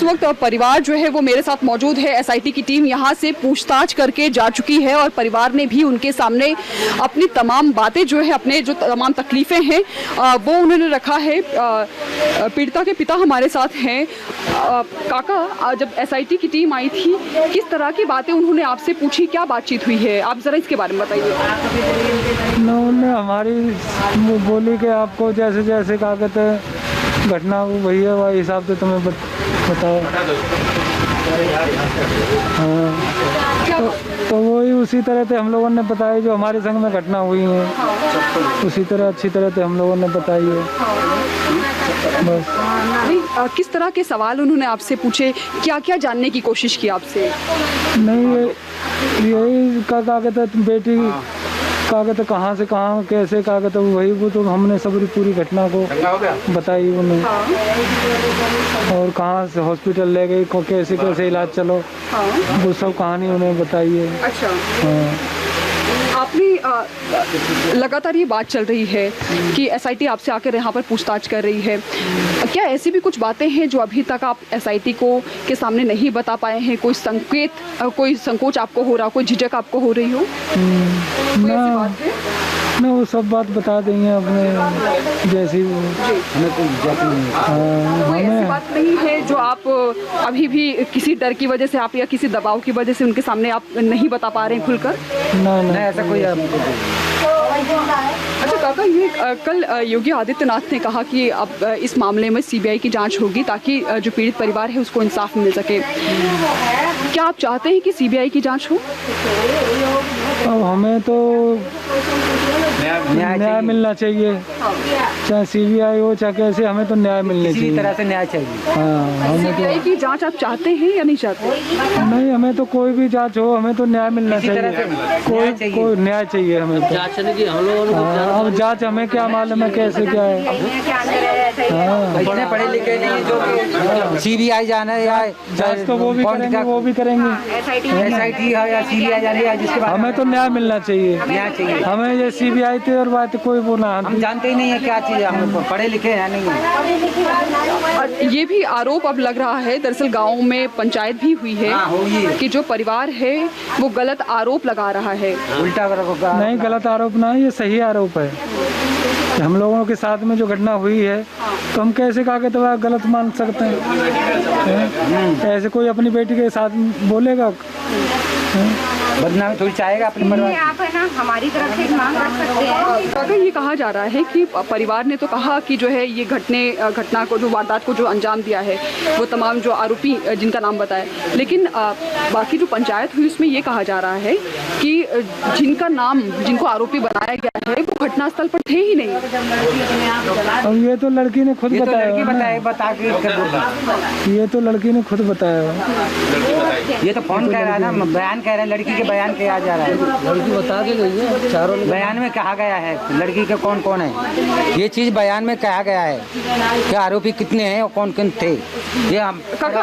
वक्त परिवार जो है वो मेरे साथ मौजूद है। एसआईटी की टीम यहाँ से पूछताछ करके जा चुकी है और परिवार ने भी उनके सामने अपनी तमाम बातें जो है, अपने जो तमाम तकलीफ़ें हैं वो उन्होंने रखा है। पीड़िता के पिता हमारे साथ हैं। काका, जब एसआईटी की टीम आई थी किस तरह की बातें उन्होंने आपसे पूछी, क्या बातचीत हुई है, आप ज़रा इसके बारे में बताइए। उन्होंने हमारी बोली कि आपको जैसे जैसे क्या कहते हैं घटना वही है वही हिसाब से तुम्हें बताओ। हाँ, तो वही उसी तरह से हम लोगों ने बताया जो हमारे संग में घटना हुई है, उसी तरह अच्छी तरह से हम लोगों ने बताई है बस। किस तरह के सवाल उन्होंने आपसे पूछे, क्या क्या जानने की कोशिश की आपसे? नहीं, यही क्या कहते हैं बेटी क्या कहते कहाँ से कहाँ कैसे क्या कहते वही वो तो हमने सब पूरी घटना को बताई उन्हें। और कहाँ से हॉस्पिटल ले गई, कैसे कैसे इलाज चलो, वो सब कहानी उन्हें बताई है। अच्छा। हाँ। आपने लगातार ये बात चल रही है कि एसआईटी आपसे आकर यहाँ पर पूछताछ कर रही है। क्या ऐसी भी कुछ बातें हैं जो अभी तक आप एसआईटी को के सामने नहीं बता पाए हैं? कोई संकेत, कोई संकोच आपको हो रहा, कोई झिझक आपको हो रही हो? ना वो सब बात बता देंगे अपने जैसी। हमें कोई ऐसी बात नहीं है जो आप अभी भी किसी डर की वजह से आप या किसी दबाव की वजह से उनके सामने आप नहीं बता पा रहे हैं खुलकर? ना ऐसा कोई। अच्छा काका, ये कल योगी आदित्यनाथ ने कहा कि अब इस मामले में सीबीआई की जांच होगी ताकि जो पीड़ित परिवार है उसको इंसाफ मिल सके। क्या आप चाहते हैं कि सीबीआई की जांच हो? अब हमें तो न्याय मिलना चाहिए, चाहे सीबीआई हो चाहे कैसे, हमें तो न्याय मिलना चाहिए, तरह से न्याय चाहिए। हाँ, हमें सीबीआई की जांच आप चाहते हैं या नहीं चाहते? नहीं, हमें तो कोई भी जांच हो, हमें तो न्याय मिलना चाहिए, कोई न्याय चाहिए हमें तो। अब जांच हमें क्या मालूम है कैसे क्या है। इतने पढ़े लिखे नहीं जो सीबीआई जाना है या जांच तो वो भी करेंगे एसआईटी है या सीबीआई जाना है, जिसके बाद हमें तो न्याय मिलना चाहिए। न्याय चाहिए हमें ये सीबीआई थे और बात कोई वो ना, हम जानते ही नहीं है क्या चीज़, हम पढ़े लिखे हैं नहीं है। ये भी आरोप अब लग रहा है, दरअसल गांव में पंचायत भी हुई है कि जो परिवार है वो गलत आरोप लगा रहा है। उल्टा नहीं, गलत आरोप ना है, ये सही आरोप है। हम लोगों के साथ में जो घटना हुई है तो हम कैसे कहा कि तो गलत मान सकते हैं? ऐसे कोई अपनी बेटी के साथ बोलेगा? बदनामी थोड़ी चाहेगा अपने परिवार। आप है ना हमारी तरफ से मांग रख सकते हैं। काका, ये कहा जा रहा है कि परिवार ने तो कहा कि जो है ये घटना को, जो वारदात को जो अंजाम दिया है वो तमाम जो आरोपी जिनका नाम बताया, लेकिन बाकी जो पंचायत हुई उसमें ये कहा जा रहा है कि जिनको आरोपी बनाया गया है वो घटनास्थल पर थे ही नहीं। अब ये तो लड़की ने खुद बताया, ये तो लड़की ने खुद बताया। ये तो फोन कह रहा है ना, बयान कह रहा है, लड़की के बयान किया जा रहा है। लड़की बता के गई है, चारों बयान में कहा गया है लड़की के कौन कौन है, ये चीज बयान में कहा गया है कि आरोपी कितने हैं और कौन कौन थे। ये काका,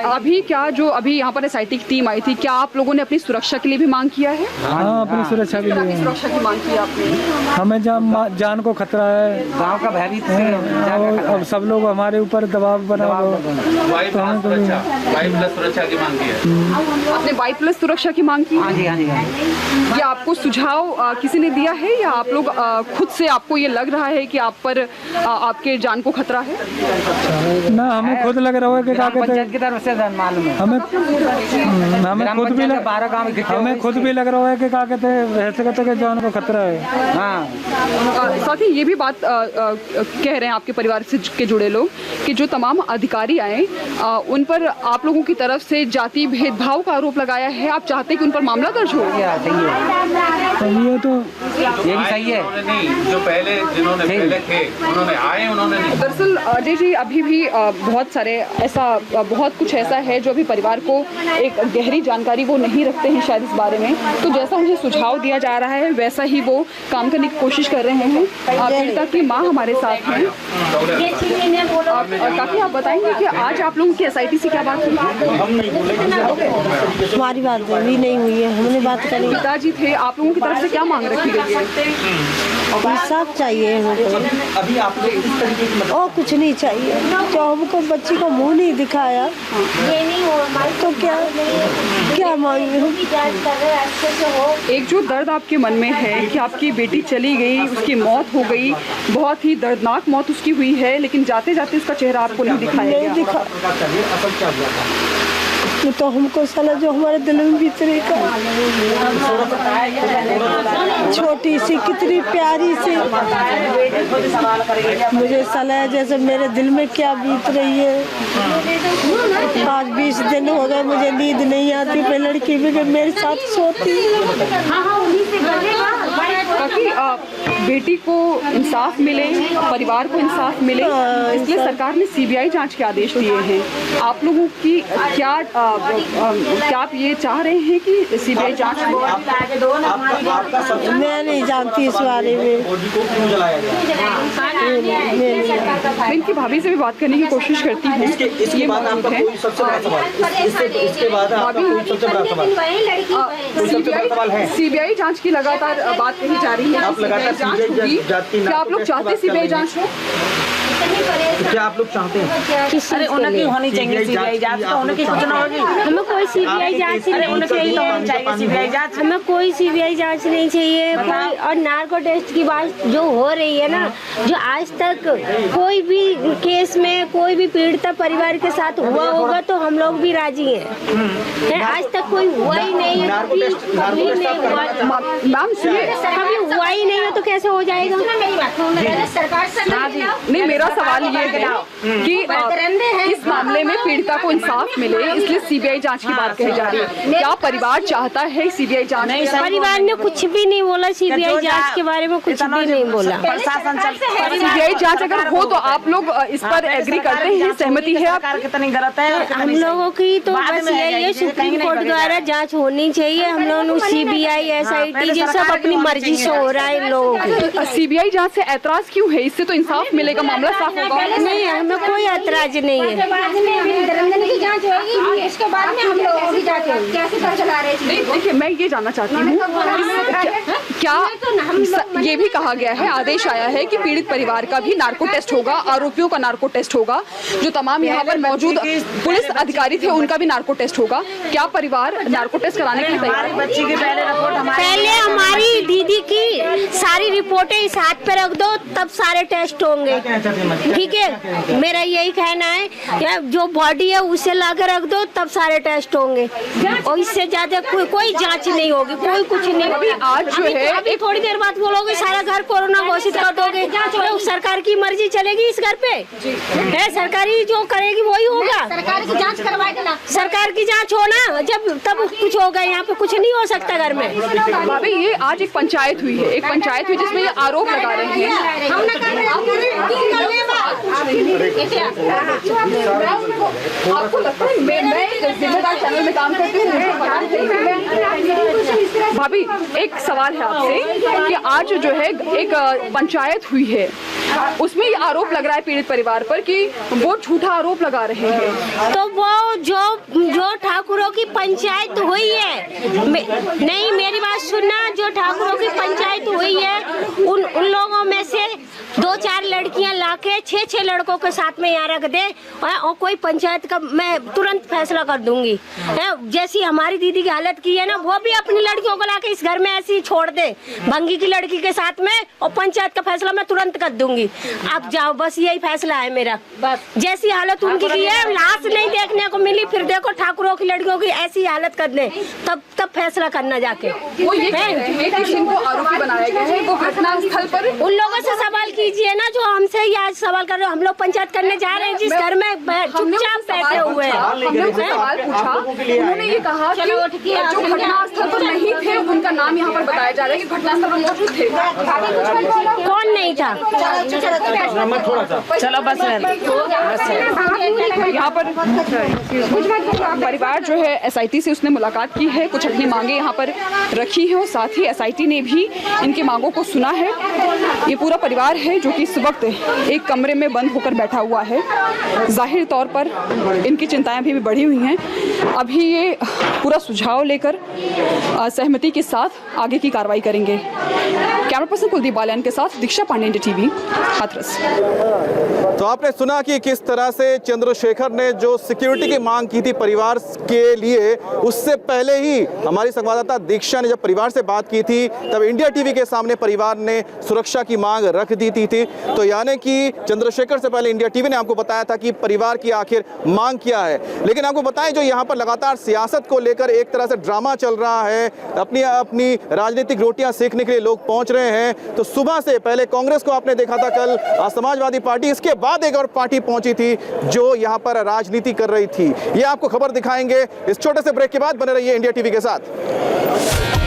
अभी क्या जो अभी यहाँ पर एसआईटी की टीम आई थी, क्या आप लोगों ने अपनी सुरक्षा के लिए भी मांग किया है? हाँ, अपनी सुरक्षा के लिए। सुरक्षा की मांग की आपने? हमें जान को खतरा है, गाँव का भयभीत, अब सब लोग हमारे ऊपर दबाव बना हुआ, तो हमें सुरक्षा की मांग की है। आपने 22+ सुरक्षा की मांग की? हाँ जी, हाँ जी। ये आपको सुझाव किसी ने दिया है या आप लोग खुद से आपको ये लग रहा है कि आप पर आपके जान को खतरा है? ना, हमें खुद लग रहा है कि क्या कहते हैं, की तरफ से मालूम है हमें खुद भी लग रहा है कि क्या कहते हैं ऐसे कहते हैं जान को खतरा है। हाँ, साथ ही ये भी बात कह रहे हैं आपके परिवार से के जुड़े लोग कि जो तमाम अधिकारी आए उन पर आप लोगों की तरफ से जाति भेदभाव का आरोप लगाया है। आप चाहते हैं कि उन पर मामला दर्ज हो? ये तो ये भी सही है। नहीं, जो जिन्होंने पहले थे उन्होंने आए, उन्होंने नहीं। दरअसल अजय जी, अभी भी बहुत कुछ ऐसा है जो अभी परिवार को एक गहरी जानकारी वो नहीं रखते हैं शायद इस बारे में, तो जैसा उन्हें सुझाव दिया जा रहा है वैसा ही वो काम करने की कोशिश कर रहे हैं। पीड़िता की माँ हमारे साथ हैं। काफी आप बताएंगे कि आज आप लोगों की एसआईटी से क्या बात हुई? हमारी बात भी नहीं हुई है, हमने बात करी। पिताजी थे, आप लोगों की तरफ से क्या मांग रखी गई इंसाफ चाहिए हमको। अभी आप लोग इस तरीके की और कुछ नहीं चाहिए। जो हमको बच्ची को मुंह नहीं दिखाया तो क्या मांगे हम। एक जो दर्द आपके मन में है कि आपकी बेटी चली गई, उसकी मौत हो गई, बहुत ही दर्दनाक मौत उसकी हुई है, लेकिन जाते जाते उसका चेहरा आपको नहीं दिखाया गया। असल क्या हुआ था? तो हमको साला जो हमारे दिल में भीतरे का छोटी सी कितनी प्यारी सी मुझे साला जैसे मेरे दिल में क्या बीत रही है। 5-20 दिन हो गए मुझे नींद नहीं आती। मैं लड़की भी मेरे साथ सोती। ताकि बेटी को इंसाफ मिले, परिवार को इंसाफ मिले, इसलिए सरकार ने सीबीआई जांच के आदेश दिए हैं। आप लोगों की क्या आप ये चाह रहे हैं कि सीबीआई जांच हो? मैं नहीं जानती इस बारे में। मैं इनकी भाभी से भी बात करने की कोशिश करती हूँ। ये मौजूद है। सीबीआई जांच की लगातार बात कही जा रही है। जांच होगी। क्या आप लोग चाहते सीबीआई जांच हो? क्या आप लोग चाहते हैं? अरे उनकी होनी चाहिए सीबीआई जांच। तो उनकी कुछ ना होगी। हमें कोई सीबीआई जांच नहीं चाहिए। सीबीआई जांच हमें कोई सीबीआई जांच नहीं चाहिए। और नार्को टेस्ट की बात जो हो रही है ना, जो आज तक कोई भी केस में कोई भी पीड़िता परिवार के साथ हुआ होगा तो हम लोग भी राजी हैं। आज तक कोई हुआ ही नहीं है। कभी नहीं हुआ। मैम सुनिए, कभी हुआ ही नहीं है तो कैसे हो जाएगा? नहीं, मेरा सवाल ये है कि इस मामले में पीड़िता को इंसाफ मिले, इसलिए सीबीआई जांच की बात कही जा रही है। क्या परिवार चाहता है सीबीआई जांच? परिवार ने कुछ भी नहीं बोला सीबीआई जांच के बारे में, कुछ भी नहीं बोला। प्रशासन सीबीआई जांच अगर हो तो आप लोग इस पर एग्री करते हैं, सहमति है आप? कितनी गलत है। हम लोगों की तो बस यही है, सुप्रीम कोर्ट द्वारा जांच होनी चाहिए। हम लोगों सीबीआई SIT ये सब अपनी मर्जी से हो रहा है इन लोगों की। सीबीआई जांच से ऐतराज क्यों है? इससे तो इंसाफ मिलेगा, मामला साफ होगा। नहीं, हमें कोई ऐतराज नहीं है। की जांच होगी, इसके बाद में हम लोगों की जांच होगी। कैसे कर चला रहे हैं? देखिए, मैं ये जानना चाहती हूँ, क्या ये भी कहा गया है, आदेश आया है कि पीड़ित परिवार का भी नार्को टेस्ट होगा, आरोपियों का नार्को टेस्ट होगा, जो तमाम यहाँ पर मौजूद पुलिस अधिकारी थे उनका भी नार्को टेस्ट होगा। क्या परिवार नार्को टेस्ट कराने के लिए तैयार है? बच्ची की पहले हमारी दीदी की सारी रिपोर्टें इस हाथ पे रख दो, तब सारे टेस्ट होंगे। ठीक है, मेरा यही कहना है। या जो बॉडी है उसे ला के रख दो, तब सारे टेस्ट होंगे। और इससे ज्यादा कोई जांच नहीं होगी, कोई कुछ नहीं। अभी आज जो है अभी थोड़ी देर बाद बोलोगे सारा घर कोरोना घोषित कर दोगे, तो सरकार की मर्जी चलेगी इस घर पे है। सरकारी जो करेगी वही होगा। सरकार की जांच करवाएगा। सरकार की जांच होना जब तब कुछ होगा। यहाँ पे कुछ नहीं हो सकता घर में। भाभी, ये आज एक पंचायत हुई है, जिसमें ये आरोप लगा रहे हैं। आपको लगता है मैं जिम्मेदार चैनल में काम करती हूँ? भाभी, एक सवाल है आपसे कि आज जो है एक पंचायत हुई है, उसमें ये आरोप लग रहा है पीड़ित परिवार पर कि वो झूठा आरोप लगा रहे हैं। तो वो जो ठाकुरों की पंचायत हुई है, नहीं मेरी बात सुनना, जो ठाकुरों की पंचायत हुई है उन लोगों में से 2-4 लड़कियां लाके 6 लड़कों के साथ में यहाँ रख दे और कोई पंचायत का मैं तुरंत फैसला कर दूंगी। जैसी हमारी दीदी की हालत की है ना, वो भी अपनी लड़कियों को लाके इस घर में ऐसे ही छोड़ दे भंगी की लड़की के साथ में, और पंचायत का फैसला मैं तुरंत कर दूंगी। आप जाओ, बस यही फैसला है मेरा। बस जैसी हालत उनकी की है, लाश नहीं देखने को मिली, फिर देखो ठाकुरों की लड़कियों की ऐसी हालत कर दे, तब फैसला करना जाके। वो ये कह रहे हैं कि जिनको आरोपी बनाया गया है वो घटना स्थल पर, उन लोगों से सवाल कीजिए ना जो हमसे आज सवाल कर रहे हो। हम लोग पंचायत करने जा रहे हैं जिस घर में चुपचाप बैठे हुए हैं। हमने उनसे सवाल पूछा, उन्होंने ये कहा कि जो घटना स्थल पर नहीं थे उनका नाम यहाँ पर बताया जा रहा है कि घटना स्थल पर मौजूद थे। कौन नहीं था? चलो बस यहाँ पर परिवार जो है SIT से उसने मुलाकात की है, कुछ अपनी मांगे यहाँ पर रखी है और साथ ही SIT ने भी इनकी मांगों को सुना है। ये पूरा परिवार है जो कि इस वक्त एक कमरे में बंद होकर बैठा हुआ है। जाहिर तौर पर इनकी चिंताएं भी बढ़ी हुई हैं। अभी ये पूरा सुझाव लेकर सहमति के साथ बाद आगे की कार्रवाई करेंगे। कैमरा पर्सन कुलदीप बालियान के साथ दीक्षा पांडे, इंडिया टीवी, हाथरस। तो आपने सुना कि किस तरह से चंद्रशेखर ने जो सिक्योरिटी की मांग की थी परिवार के लिए, उससे पहले ही हमारी संवाददाता दीक्षा ने जब परिवार से बात की थी तब इंडिया टीवी के सामने परिवार ने सुरक्षा की मांग रख दी थी। तो यानी कि चंद्रशेखर से पहले इंडिया टीवी ने आपको बताया था कि परिवार की आखिर मांग क्या है। लेकिन आपको बताएं, जो यहाँ पर लगातार सियासत को लेकर एक तरह से ड्रामा चल रहा है, अपनी अपनी राजनीतिक रोटियां सेकने के लिए लोग पहुंच रहे हैं। तो सुबह से पहले कांग्रेस को आपने देखा था, कल समाजवादी पार्टी, इसके बाद एक और पार्टी पहुंची थी जो यहाँ पर राजनीति कर रही थी। ये आपको खबर दिखाएंगे इस छोटे से ब्रेक के बाद। बने रहिए इंडिया टीवी के साथ।